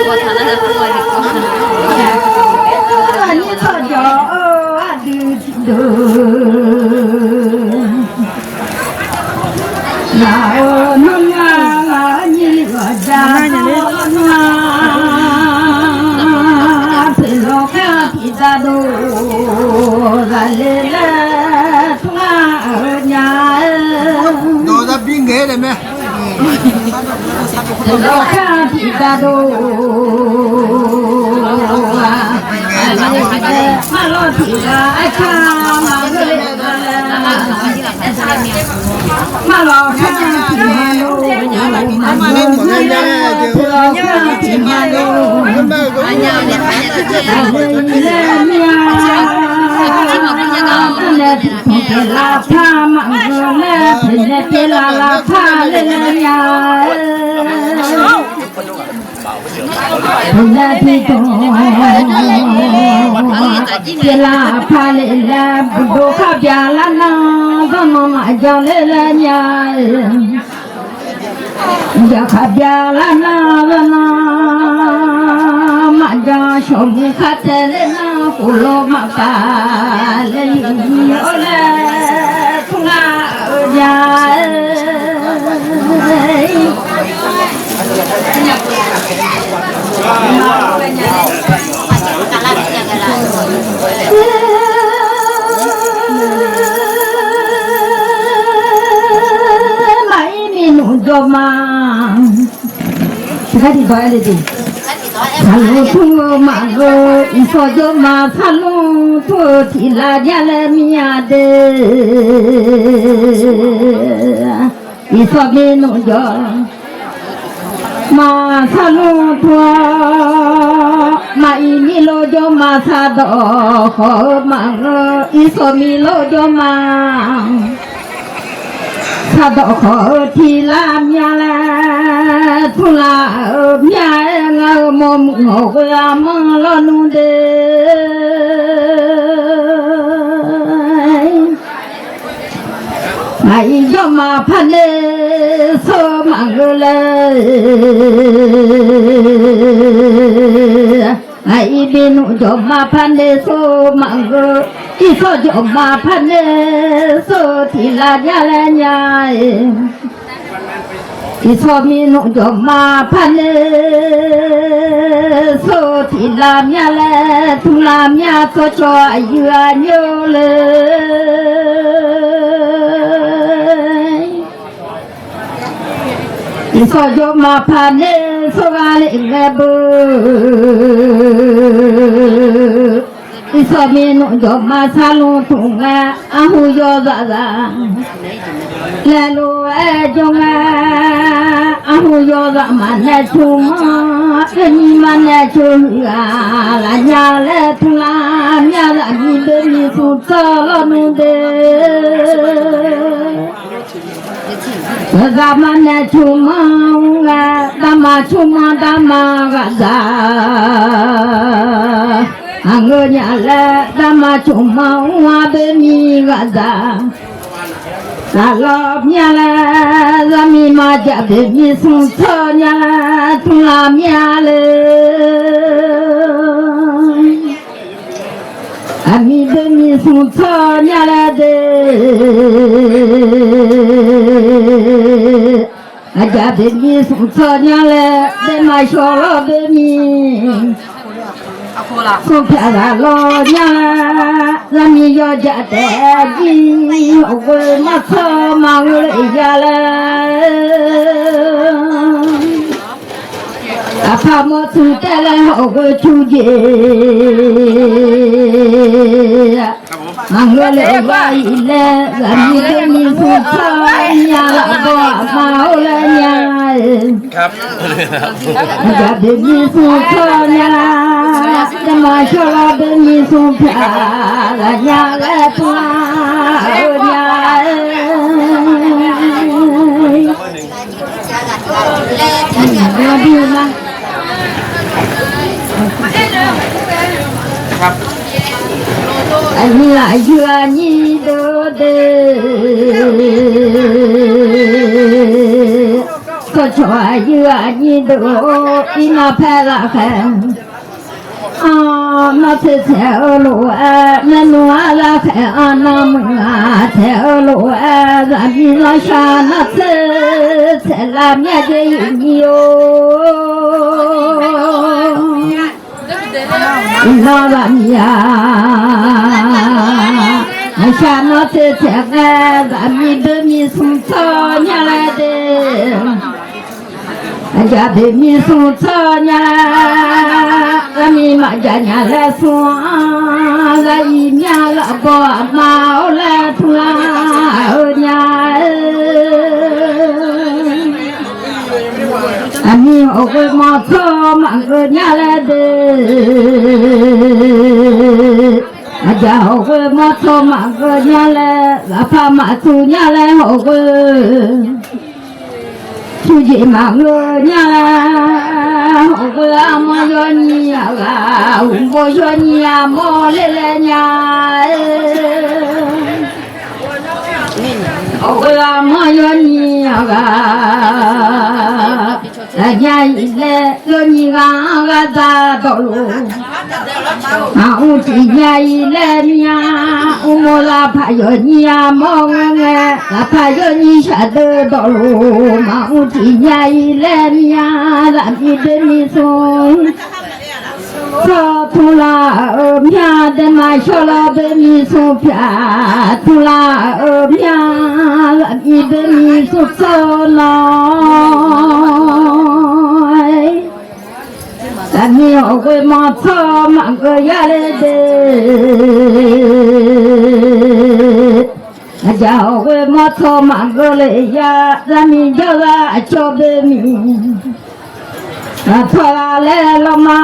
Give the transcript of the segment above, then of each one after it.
我谈的是我的歌。你操脚的那侬啊你我家侬啊陪我看皮扎都咱来了同啊娘多少饼给的没？陪我看皮扎都啊马老皮个爱看马个嘞马老看皮马路马路皮马路拉帕马个嘞，别拉帕嘞呀。那地东，别拉帕嘞啦，不多卡别拉那，咱们马家嘞啦呀，呀卡别拉那那，马家小米卡在嘞那，葫芦马卡嘞有嘞，从哪家？Kadi doa lagi. Kalau tu mago isojo ma kalau tu tila jale miade. Isoge nojo ma kalau tu ma ini lojo ma sado ma isomi lojo ma. Sado tila miale thula mia nga mom ngoga malonu de ai yo ma phane so mangule ai binu yo ma phane so mangu iso yo ma phane so thila jala nyai isomi no joma phane so thila mya le thula mya so cho ayua nyo le iso joma phane so gale ngabu isomi no joma salu thunga ahu yo za za lelo ejonga ahu yo za mane chuma eni mane chuma la nya le thula nya la ni de ni su sa lo nu de za mane chuma nga dama ga za angonya le dama chuma wa de ni ga za la love nya la la mi ma ja de mi sun tho nya la tu la mya le ami de mi sun tho nya la de aja de mi sun tho nya le de ma sho lo de mi so pya la lo nya la mi yo ja de ji o we ma tho ma le ya la apa mo tu te la ho we chu je mang le wa ile la mi de mi su tho nya la bo ma o le nya ครับ ja de mi su tho nya la de ma sho la de mi su pya la nya le tu la o nya la di la ครับ anh lại chưa nhi đô đê so chua yu ni do ina pha la khan na se se lo na no la khan na ma se lo za bi la sha na se la mya de ni yo na la mya sha na se se ga za mi de mi sum so nya la de ja de mi sum so nya la mi ma ja nya la so ga yi nya la bo ma o la tu la o nya ami o ko ma so ma go nya la de ja ho ko ma so ma go nya la la pa ma tu nya la ho ko tu ji ma go nya la ho ko ma yo ni ya ga bo yo ni ya mo le nya ho ko ma yo ni ya ga la nya le lo ni ga da do lo u ti nya le nya u mo la pha yo ni ya mo nge la pha yo ni sha de do lo ma u ti nya le nya la bi de ni so so tu la mya de ma sho la de ni so pya tu la mya la bi de ni so so la la mi ho ko ma tho ma ko ya le de ja ho ko ma tho ma ko le ya la mi jo la cho be mi tho la le lo ma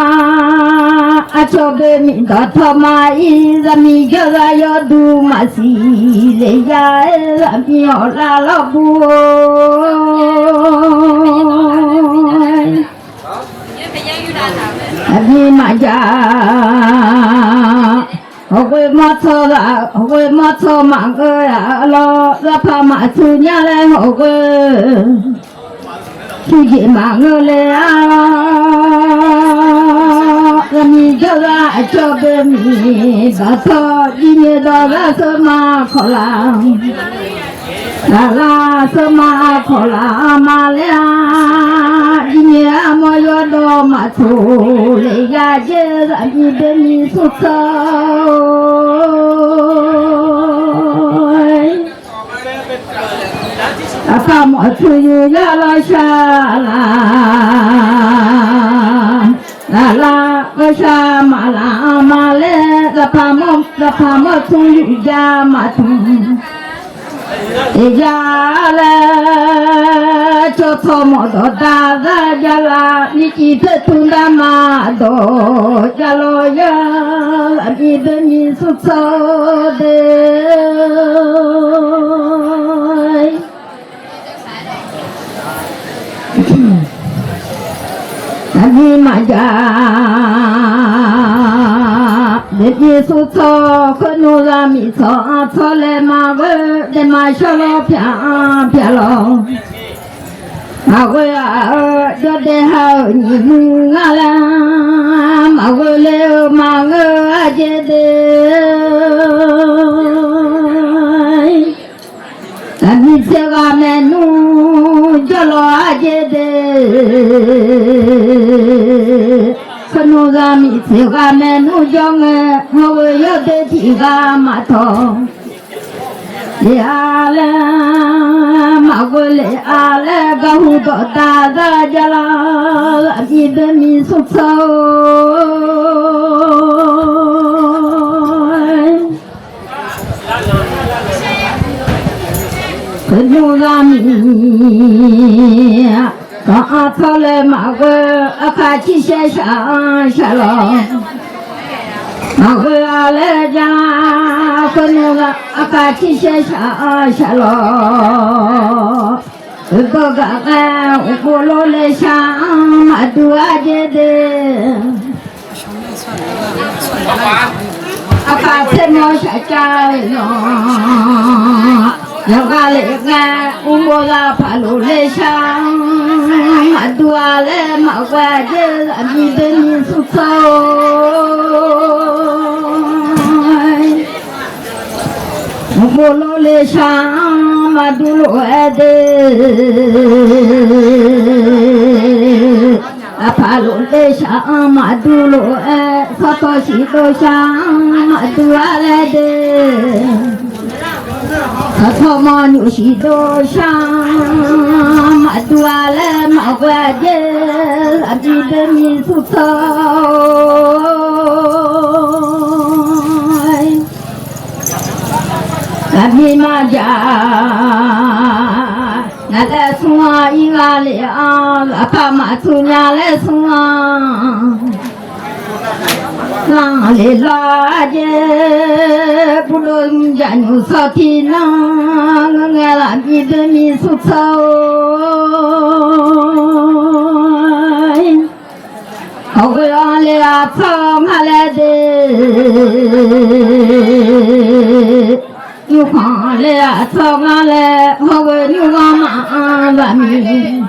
cho be mi da tho ma i la mi jo la yo du ma si le ya la mi ho la lo bu abi ma ja ho ko ma tho la ho ko ma tho ma ko ya lo la pha ma tu nya le ho ko tu ji ma ngo le a la mi ja la cho be mi da tho di ne da la so ma kho la la so ma kho la ma le a di ne mo yo do ma tu le ya je da mi de mi so so apa mo tu yu ya la sha la ga sha ma le la pa mo tu yu ya ma tu ja la cho tho mo do da ga ja la ni chi te tu da ma do ja lo ya la mi de mi su so de abi ma ja de bi su so ko no la mi so le ma ve de ma sho lo pya lo ma we a do de ha ni nga la ma we le ma nga a je de ami se ga me nu jo lo a je de kanu ga mi se ga me nu jong ho we yo de ti ga ma tho ya la ma go le a la ga hu do ta ga ja la mi de mi so so kanu ga mi ka a tho le ma go a kha chi she sha lo ma go a le ja kanu ga a kha chi she sha lo go ga ga ko lo le sha ma du a je de a kha se mo sha cha lo 영화 내가 우모가 바로 내상 마두아래 마과제 믿음이 수서 우모로 내상 마두로 애들 바로 내상 마두로 애 서토시도 상 마두아래들 서토만 유시도 상 마두아래 마과제 믿음이 수서 가비마자 나래 숭아 이가래 아파마 수냐래 숭아 나래라제 부름자뉴 서티나 응애라 믿음이 수서 허그라래 아첨하래데 유황래 아첨하래 허그 유황마바미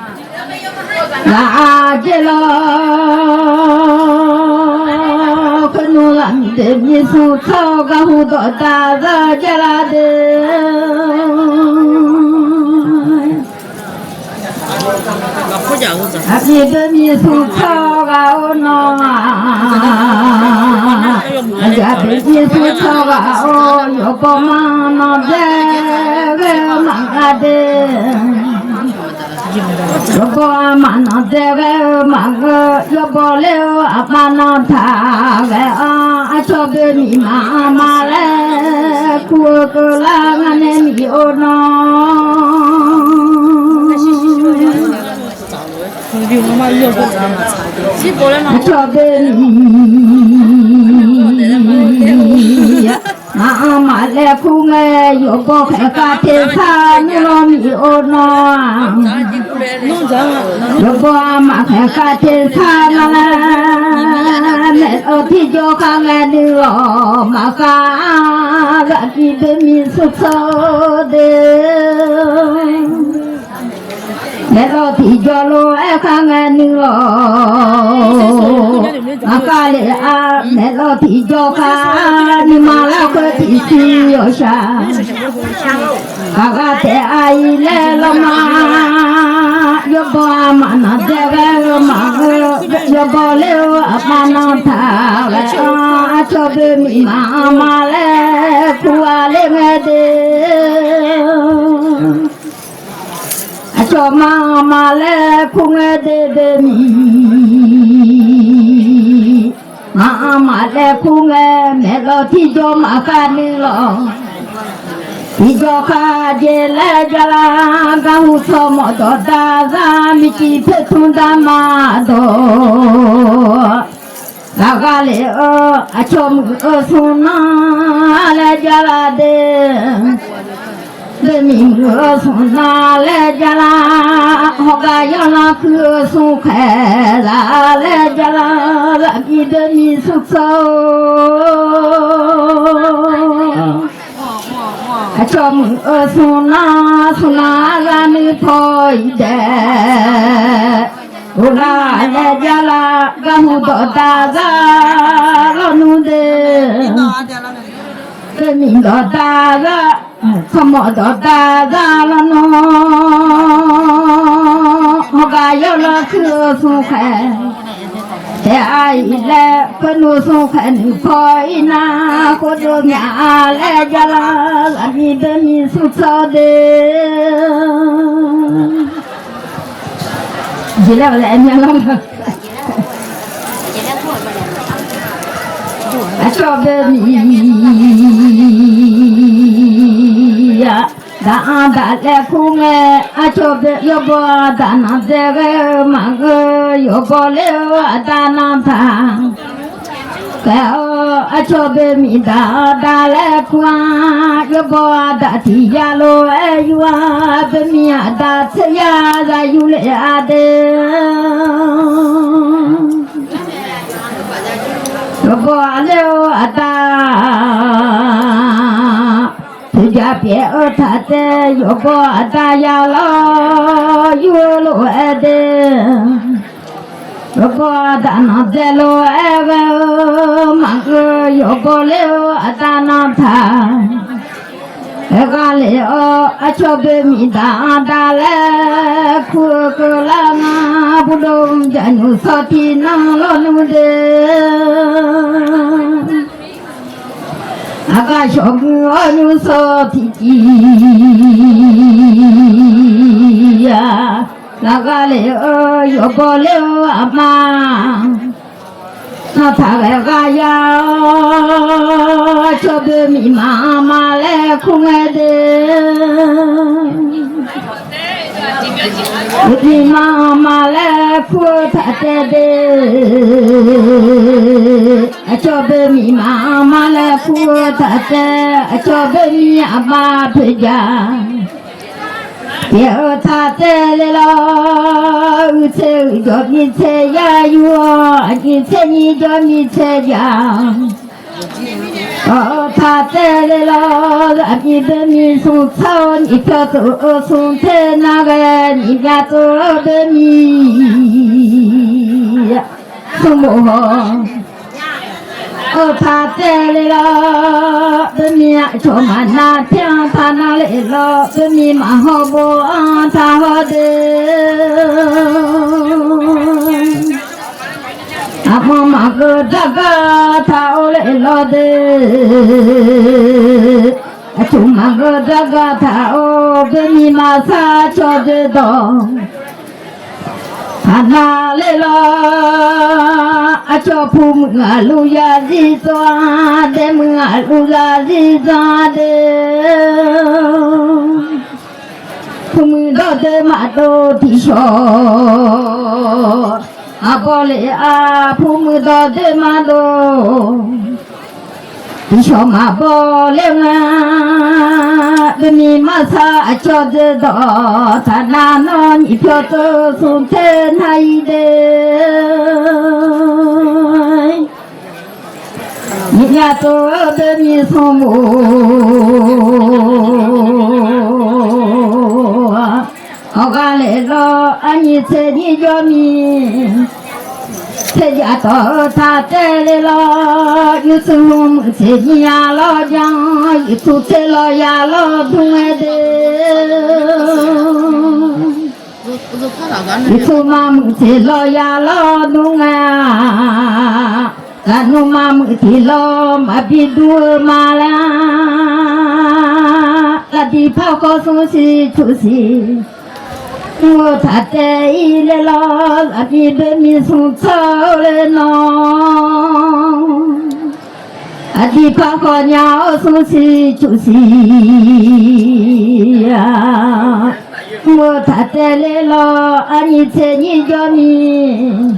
라제라 그누람데 미수처가 후도다자 자라데 아비드미 수처가 오너아 아비드미 수처가 오 요거만 어제게 망가데 요거만 어제게 망가 요벌레오 아빠는 다게 아초베미 마마레 구어글랑하네 미오너 마마레 궁에 요거 백가테사 누놈이 오너 요거 아마 백가테사 나네 어디죠 강에 누워 마가 라기드미 수서데 멜로디 절로 강에 누워 아까래 아 멜로디 조카 니마라고 디시오샤 아가테 아이레 로마 여보 아마나 데베로마 여보레오 아마나 타레 아초베미 마마레 쿠알레메데 마마레 궁에데데미 마마레 궁에 멜로디 좀 아까니로 이조카제레자라 가후소모도 다자 미치 페툰다마도 나갈레어 아초무 어수나 레자라데 Demi suna le jala hoga yana ku su khela le jala la ki demi sukso achom suna suna la mi phoi de ula le jala gamu do da ga lo nu de demi do da ga Como da la no hoga yo la ku su khe te ai le penu su khe ni phoi na ko do nya le jala la ni de mi su so de jila la nya la acho be mi da le kunge achobe yobo dana dege mag yobo le dana tha ka achobe mi da le kwa yobo da ti ya lo e yua be mi da tsya za yu le ade yobo le ada 别他的有个大呀了有路的。如果大那在路个忙个有个了大那他，那个了就被米大大了，苦个啦那不懂家牛少的那老牛的，那个小个牛少的呀。那个了有个了阿妈，那他那个呀，就被米妈妈来苦爱的，米妈妈来苦他的，就被米妈妈来苦他的，就被米阿妈陪家。别他在来了，这叫你在呀哟，你在你叫你在呀。他在来了，你的米送草，你飘走送在那个你家走的米，送不好。他在来了，这米就满那天他那来了，这米蛮好不？他好的，阿妈妈个这个他来了的，就妈个这个他这米马啥就知道。他哪来了？叫父母啊，路呀日抓的，母啊路呀日抓的，父母到的马都地上，不嘞父母到的马都。地上马不嘞你马啥就知道，他哪能你飘走送在哪一的？你家走的你从母，我刚来了，你在你家米。在家到他在来了，有时候我在你家老家，有时候在老家老同爱的，有时候妈妈在老家老同爱，咱们妈妈在老马比多马啦，那地跑高松西出西。我他在一来了，那你的米送草来弄，那地跑好鸟送西出西呀。我他在来了，你在你家米，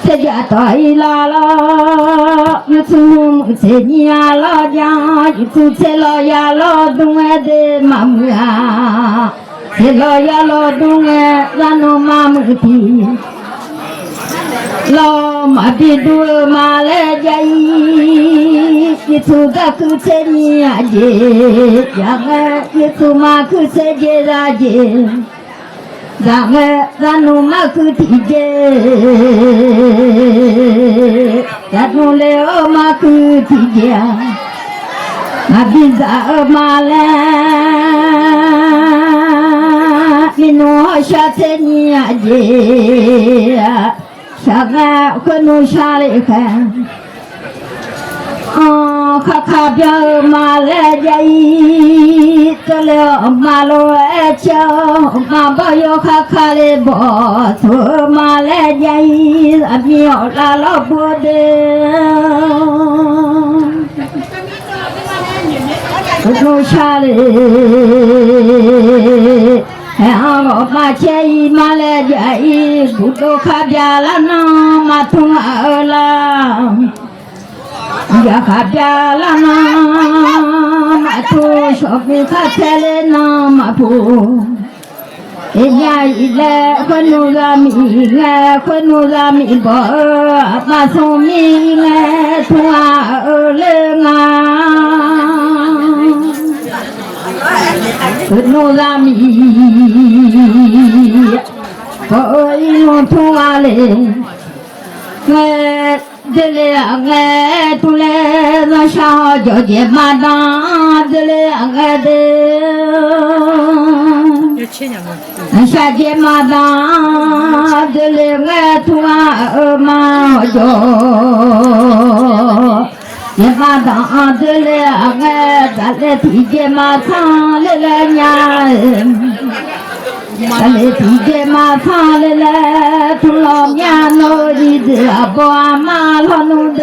在家到一来了，有时候在你家老家，有时在老家老东爱的妈妈。在老家老东哎，咱侬妈妈的，老妈的多马来家一出个口才你呀姐，让哎一出马口才姐ra姐，让哎咱侬马口的姐，咱侬来马口的姐，马比咋马来。你弄下在你呀姐，下个可弄下来看，卡卡表马来家一，这了马路爱叫，马包有卡卡的包，做马来家一，阿苗拉老婆的。弄下来，我把钱一马来家一，不都卡表了呢？马通儿了，呀卡表了呢？马通小不卡菜了呢？马铺，人家一来会弄个米哎，会弄个米包，马送米哎，通儿了啊。努咱米，我一路通啊嘞，我这里我出来那小交接马当，这里我的下街马当，这里我通啊马交。你马当这里我咱来提前马场来了娘，咱来提前马场来了，从老娘老的这爸妈老弄的，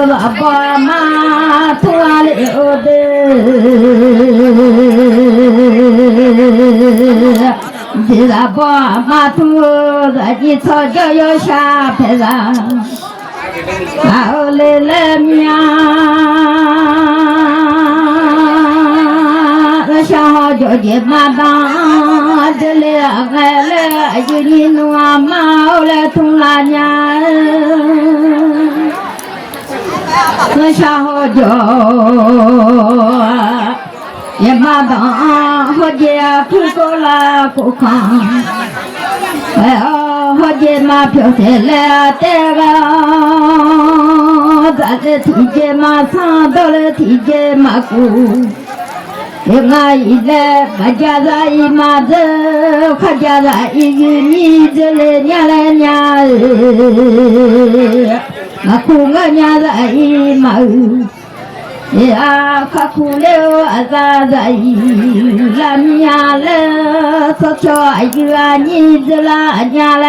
老爸妈从哪里来的？这个爸妈土的，你草就要下拍上，后来了命，那小叫的马当，这里来了有你弄啊妈，后来同拉娘，那小叫。也马当好姐苦过了苦康，好姐马飘起来带个，咱的提前马上到了提前马谷，我一来把家在一马子，把家在一个你这里娘来娘，马苦我娘在一马。呀，可苦了啊！咱拉米呀了，说叫哎呀，你这拉娘了，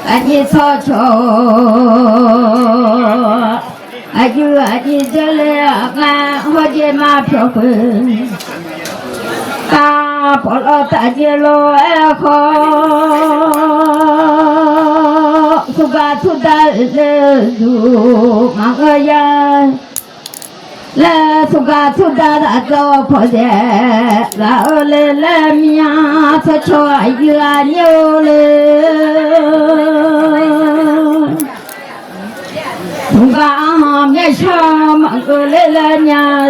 哎你说叫，哎呦啊，你这来俺好姐马票回，大包了大街路哎好。出家出大人路忙个呀，来出家出大大走跑的，然后来米呀，出桥越牛了，出家面上忙个来娘，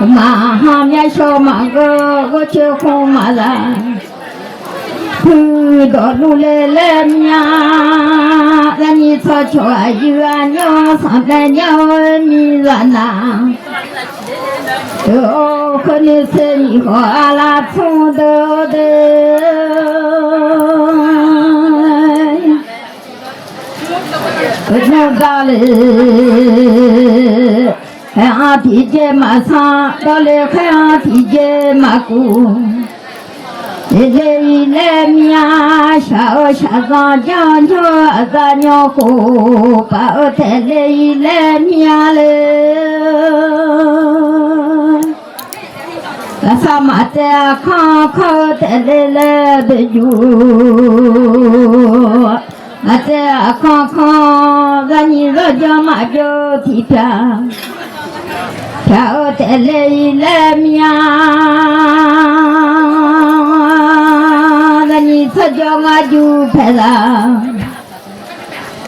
忙面上忙个我去红马啦。到路来了呀，那你操桥越牛上百鸟米软呐，都和你生意好啦，从头的，不能搞嘞，还俺提前马上到了，还俺提前马过。来面小下上江桥咱娘后把我带来面了，那啥嘛在康康带来的哟，那在康康咱你老家嘛就提票，票带来面。你这叫我就拍上，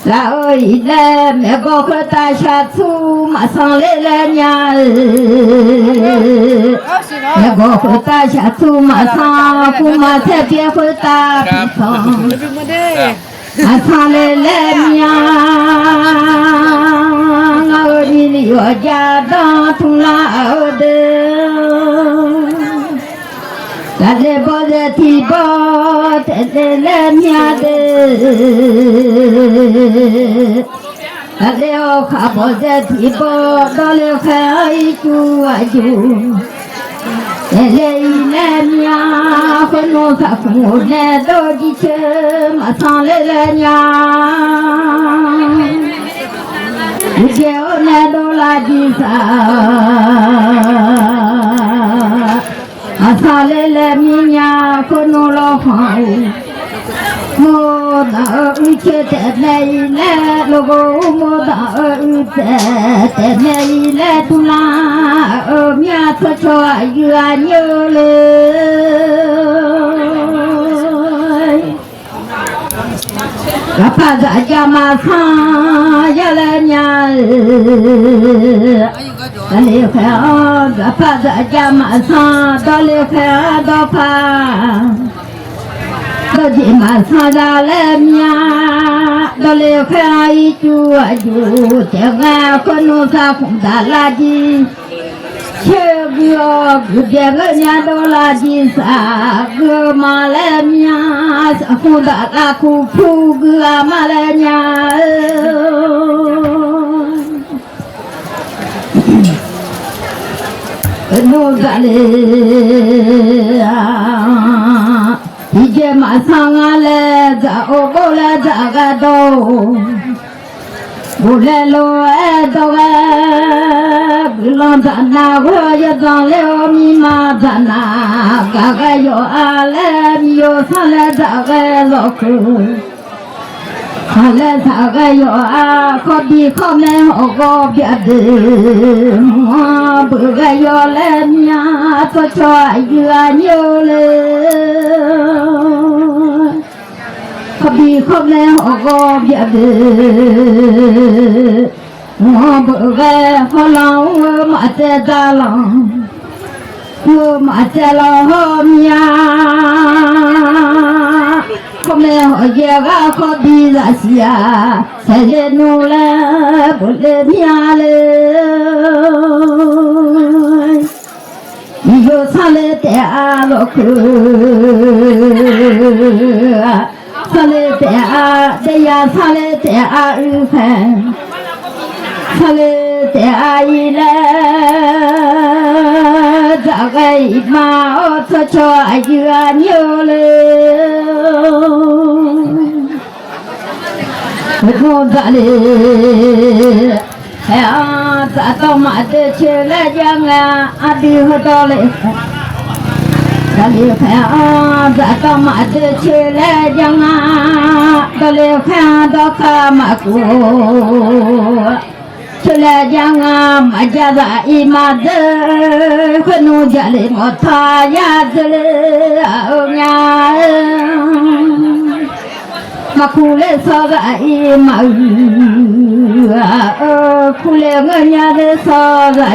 然后一来美国和大下出马上来了娘，美国和大下出马上，姑妈才别回大地方，马上来了娘，我你要家当从哪的？咱来包在提包，带来面的，咱来我卡包在提包，到了还一就啊就，带来面，和农啥苦来到地去，马上来了娘，一天我来到了地上。上来了，明年可弄了房屋，我那儿子在那一来，如果我那儿子在那一来，都拿面出去越牛了。 가파자 자마사 야라냐 달리카 가파자 자마사 달리카 도파 도지마사 달레냐 달리카 이주아주 제가 건우사 공달라지 Chegou gudenga dola jisa gemalenya sakunda aku puga malenya nugale ije masangale za obola jagado Bulelo edoga bilondana goya danleo mimadana gagayo alem yo sale daga loku hale dagayo a kobi kome ogo biade bugayo lemya to choa yuanyole Kabi khome ogo biade mo bge holang ma te dalang yo ma te lo homya khome hoye ga khobi la sia sele no la bole miale yo sale te aloku Sale te a deya sale te a ufe Sale te a ile Dagai ma oto cho ayua nyole Betul dale Ya tak mate chele jangan adi hodole Dale kha da ma de chele janga dale kha da ka ma ko chele janga ma ja da I ma de khnu jale mo tha ya dale nya ma khule sa ga I ma khule nganya de sa ga I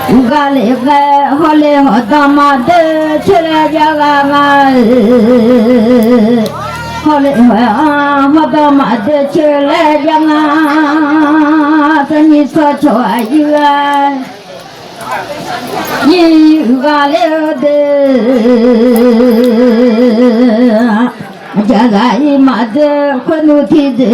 Ugale ge hole hodama de chele jaga hole hodama de chele jaga tani so cho ayua ni ugale de jaga imade khonu thi de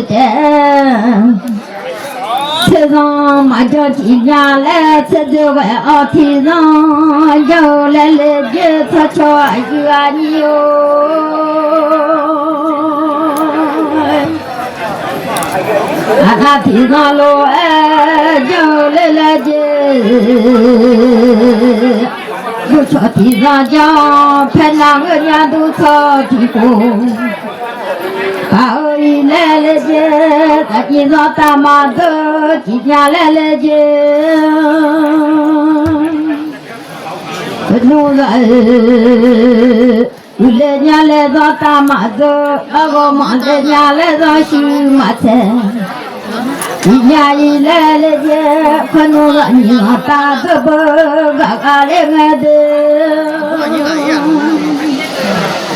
Thế rằng mà cho chị nhà lẽ sẽ đưa về ở thì rằng dâu lẽ lẽ dễ thật cho anh nhiều thì rằng lô dâu lẽ lẽ dễ dù cho thì rằng dâu phèn nàng ở nhà đủ cho thì cô ơi lẽ lẽ dễ ta chỉ do ta mà đỡ chỉ nhà lẽ lẽ dễ nô dạy lẽ nhà lẽ do ta mà đỡ ago mà lẽ nhà lẽ do sư mà thế nhà lẽ lẽ dễ con nô dạy nhà ta đỡ bơ gà lẽ nghe đê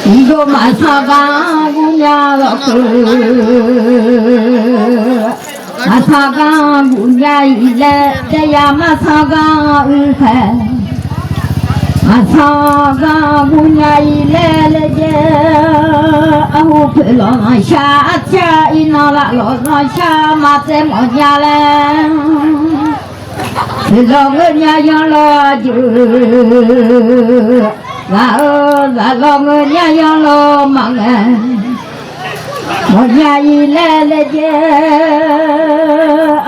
Ido masaga gunya loku Masaga gunya ile Deya masaga ufe Masaga gunya ile leje Ahu pelo na sha Acha inala lo na sha Mate monya le Pelo gunya yang lo ju La lo nya yang lo mange Mo nya I le le je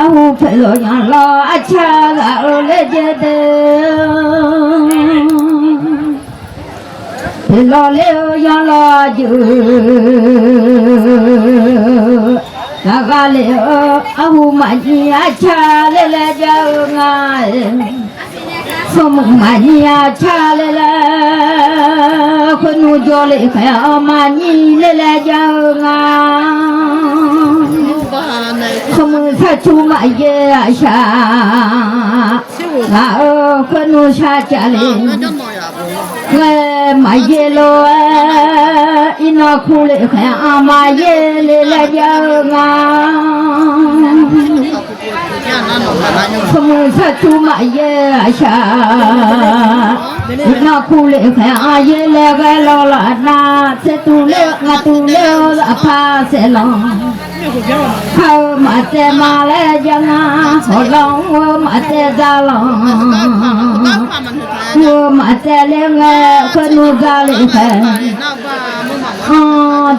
Ahu pe lo yang lo acha la o le je de Pe lo le o yang lo ju La ga le o ahu ma ji acha le le ja ngai Somung mania chale la 可努叫嘞还嘛你来叫啊，可么才出嘛也下，啊可努下家嘞，我嘛也咯一那苦嘞还阿妈也来叫啊。可么才出嘛也下，那苦嘞还阿爷来个老了那，这肚里我肚里怕死了，好嘛在马来江啊，好浪我嘛在咋浪，我嘛在两个可努咋嘞还。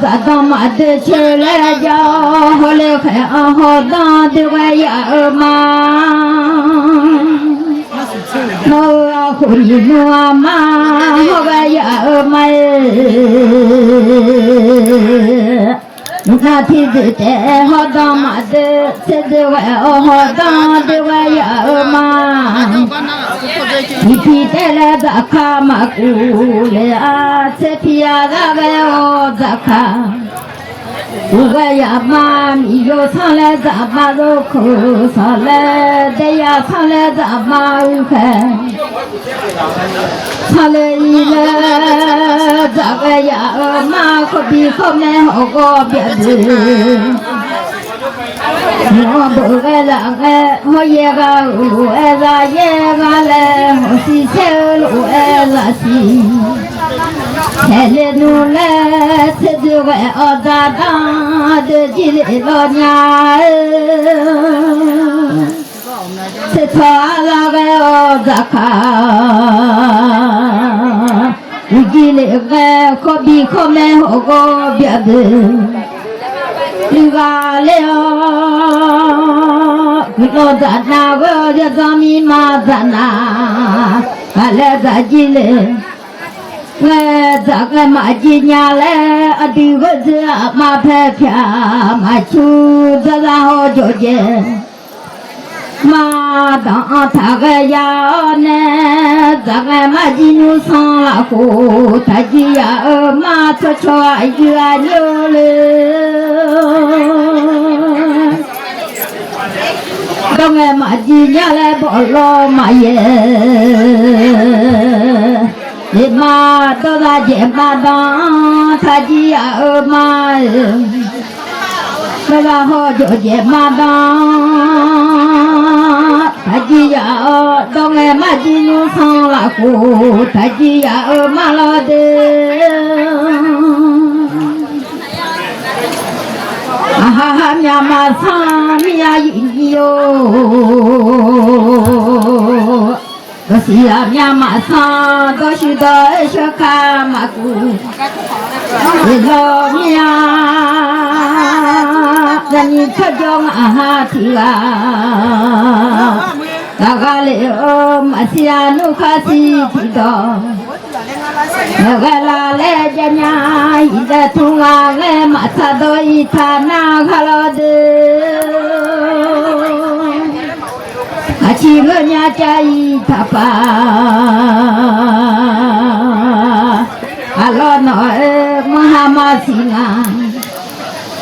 咋当嘛的起来叫，后来还好当的我呀妈，我和你妈妈好个呀妈，那天子的好当嘛的，这的我好当的我呀妈。你皮带来咋看嘛古来啊？这皮啊咋个哦咋看？我呀妈咪又上来咋把肉口上来，的呀上来咋把看？上来一来咋个呀妈可比可没好过别的。我不会让我一个路爱让一个来，我是小路爱让西，太来努来，才就会熬大当的起来老娘儿，才操那个熬大卡，你起来个可比可没好过别的。你个了，我在那个叫咱们妈在那，俺来在这里，我这个马今年来，对个子马拍片，马秋这然后就见，马当他个呀呢，这个马今年上了户，他就呀马出去越牛了。当俺妈今年来不老妈耶，你妈到那肩膀当，他就呀妈，那个好就肩膀当，他就呀当俺妈今年上了户，他就呀妈了的。哈哈，娘妈桑米呀哟，我是呀娘妈桑，都是到小看马古，你老娘，让你出叫马蹄啊，那个了马西呀努卡西提到。那个拉来家娘，一个同啊来马擦到一擦那个了的，啊几个娘家一擦吧，啊老那么哈马西啊，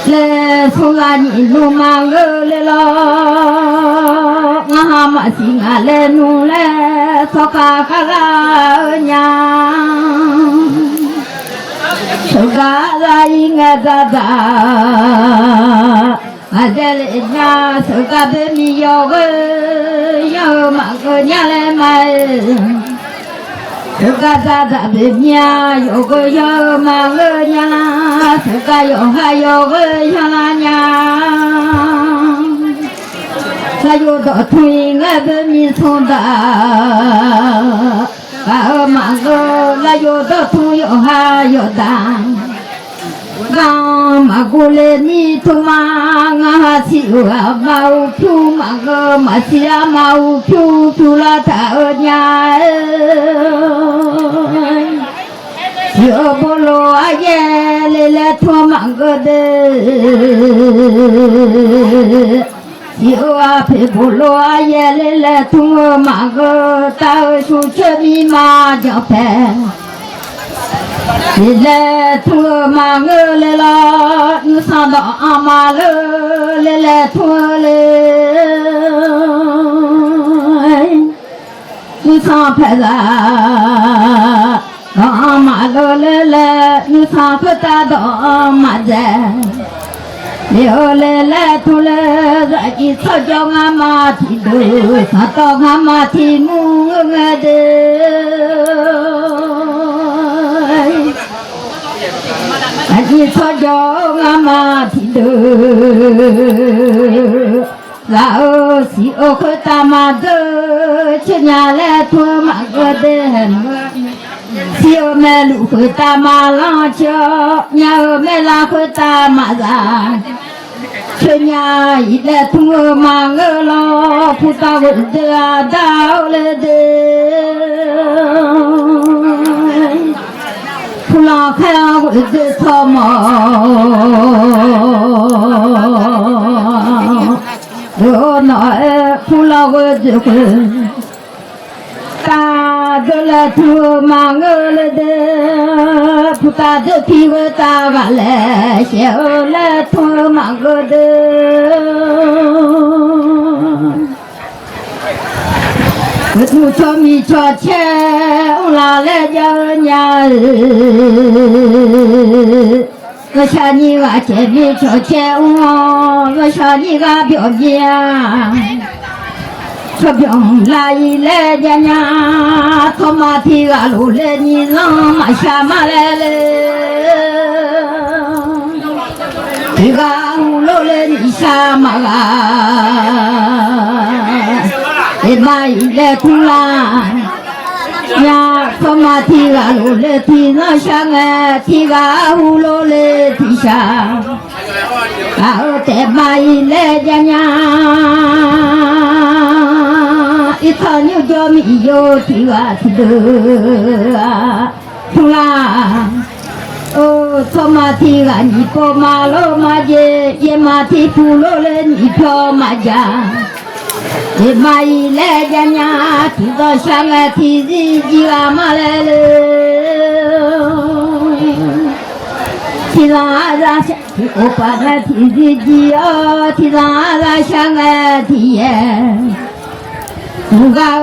来从啊你弄嘛个来了，我哈马西啊来弄来，说卡卡啦娘。手嘎啦应该咋咋，俺这里家手嘎被米要个要嘛个娘来买，手嘎咋咋被米要个要嘛个娘啦，手嘎要还要个像啦娘，他有到推俺被米冲的。啊，马哥，那有的土有还有当，刚马过来你土马啊，西啊马乌飘马个马西啊马乌飘飘了他娘，有不罗耶来土马个的。有啊，陪不落也来同我马个大树吃米马脚拍，你来托马我来了，你上到阿妈了，来托来，你上拍子，阿妈了来，你上可打到阿妈在。留来托来，这一草叫阿妈提头，上到阿妈提木我的。你草叫阿妈提头，然后西欧可大马走，去年来托马个的，西欧买路可大马浪桥，年后买拉可大马上。去年一来托马个老菩萨我的啊到了的。普拉开我的草帽，我那普拉我的魂，打的了土马我了的，不打的皮我打完了，小了土马我的。我土炒米炒菜，我拿来叫娘儿。我想你个见面炒菜，我想你个表姐，这表来一来家娘，他妈提个路来你让妈下马来了，提个路来你下马啊。一马一来土啦，呀，他妈提个路来提上香哎，提个葫芦来提下，然后带马一来家娘，一套牛角米油提个提头啊，土啦，哦，他妈提个你跑马路马街，一马提葫芦来你飘马家。一马一来家娘，提到香啊提日记阿妈来了，提上阿拉香，我把那提日记哦，提上阿拉香啊提耶，我家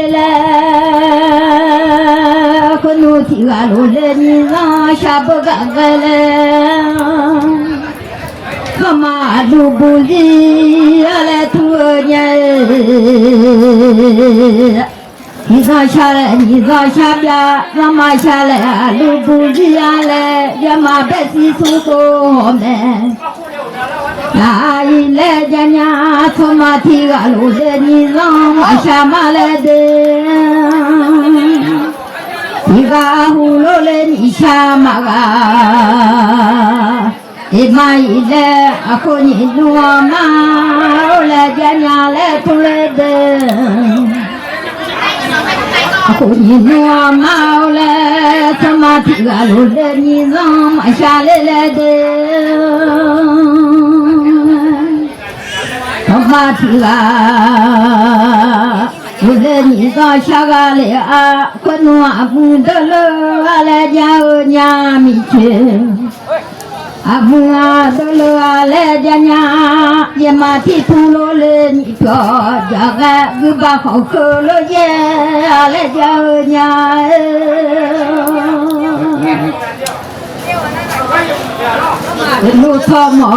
来，可努提个路来你让下不干个来。妈妈路不离来托年，你上下来，你上下边，妈妈下来，路不离来，也妈白西送过门。那一来家娘，从马提个路来，你让妈下马来的，提个葫芦来，你下马啊。一马一来，阿婆你弄马，我来家娘来出来的。阿婆你弄马，我来怎么提个路来？你让马下来的。怎么提个路来？你让下个来啊？我弄阿公的路，我来家我娘米去。阿母啊，走路啊，来家娘，也马蹄土路来你飘，家俺个把好喝了耶，来家娘。路草帽，